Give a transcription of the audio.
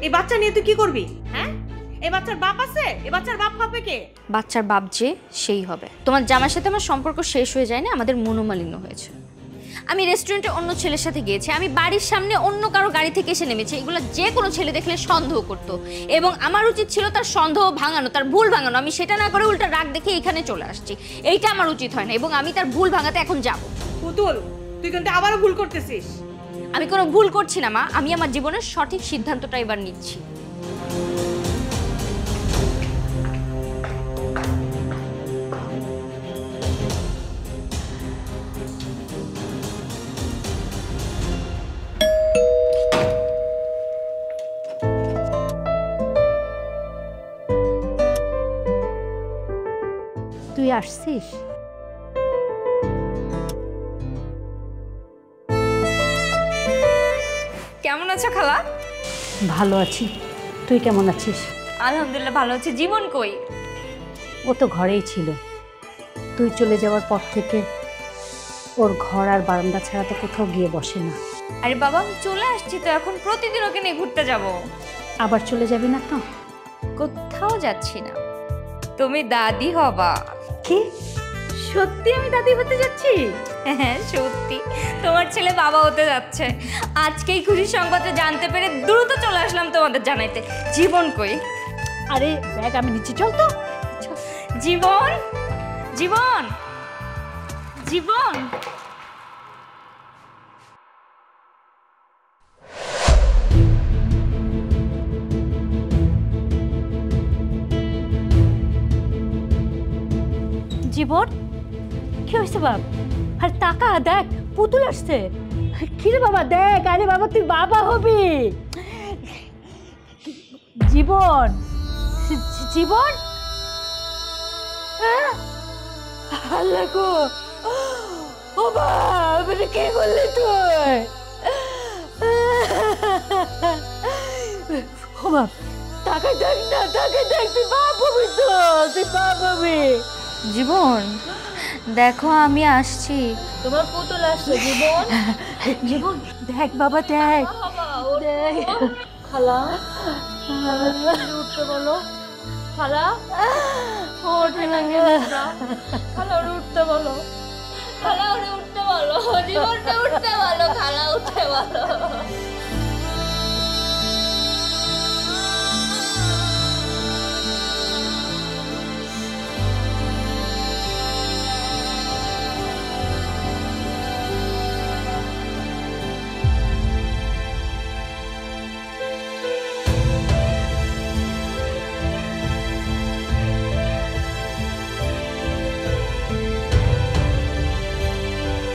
এই বাচ্চা নিয়ে তুই কি করবি? হ্যাঁ, এই বাচ্চার বাপ আছে? এই বাচ্চার বাপ হবে কে? বাচ্চার বাপ যে সেই হবে। তোমার জামার সাথে আমার সম্পর্ক শেষ হয়ে যায় না, আমাদের মনোমালিন্য হয়েছে। আমি রেস্টুরেন্টে অন্য ছেলের সাথে গিয়েছি, আমি বাড়ির সামনে অন্য কারো গাড়ি থেকে এসে নেমেছি, এগুলো যে কোনো ছেলে দেখলে সন্দেহ করতো এবং আমার উচিত ছিল তার সন্দেহ ভাঙানো, তার ভুল ভাঙানো। আমি সেটা না করে উল্টা রাগ দেখে এখানে চলে আসছি। এইটা আমার উচিত হয় না এবং আমি তার ভুল ভাঙাতে এখন যাব। পুতুল, তুই কিন্তু আবারও ভুল করতেছিস। আমি কোনো ভুল করছি না মা, আমি আমার জীবনের সঠিক সিদ্ধান্তটা এবার নিচ্ছি। তুই আসছিস? কেমন আছো খালা? ভালো আছি, তুই কেমন আছিস? আলহামদুলিল্লাহ ভালো আছি। জীবন কই? ও তো ঘরেই ছিল, তুই চলে যাওয়ার পর থেকে ওর ঘর আর বারান্দা ছাড়া তো কোথাও গিয়ে বসে না। আরে বাবা আমি চলে আসছি তো, এখন প্রতিদিন ওকে নিয়ে ঘুরতে যাব। আবার চলে যাবি না তো? কোথাও যাচ্ছি না। তুমি দাদি হবা। কি সত্যি আমি দাদি হতে যাচ্ছি? হ্যাঁ সত্যি, তোমার ছেলে বাবা হতে যাচ্ছে। আজকেই খুশির সংবাদটা জানতে পেরে দ্রুত চলে আসলাম তোমাদের জানাইতে। জীবন কই? আরে ব্যাগ আমি নিচ্ছি, চল তো। জীবন, জীবন, জীবন। জীবন, কি হয়েছে বাপ? আর টাকা দেখ, পুতুল আসছে। কিরে বাবা দেখ, আরে বাবা তুই বাবা হবি। জীবন, জীবন, আল্লাহ গো, ও বাপ, এটা কে করলি তুই? ও বাপ, টাকা দেখ না, টাকা দেখ, তুই বাপ হবি তো, তুই বাপ হবি। জীবন দেখো আমি আসছি, তোমার পুতুল আসছে। জীবন, জীবন দেখ বাবা দেখ, দেখ। খালা উঠতে বলো। খালা ওঠে না কেন? খালা ওরে উঠতে বলো। খালা ওরে উঠতে বলো। জীবনটা উঠতে বলো। খালা উঠতে বলো।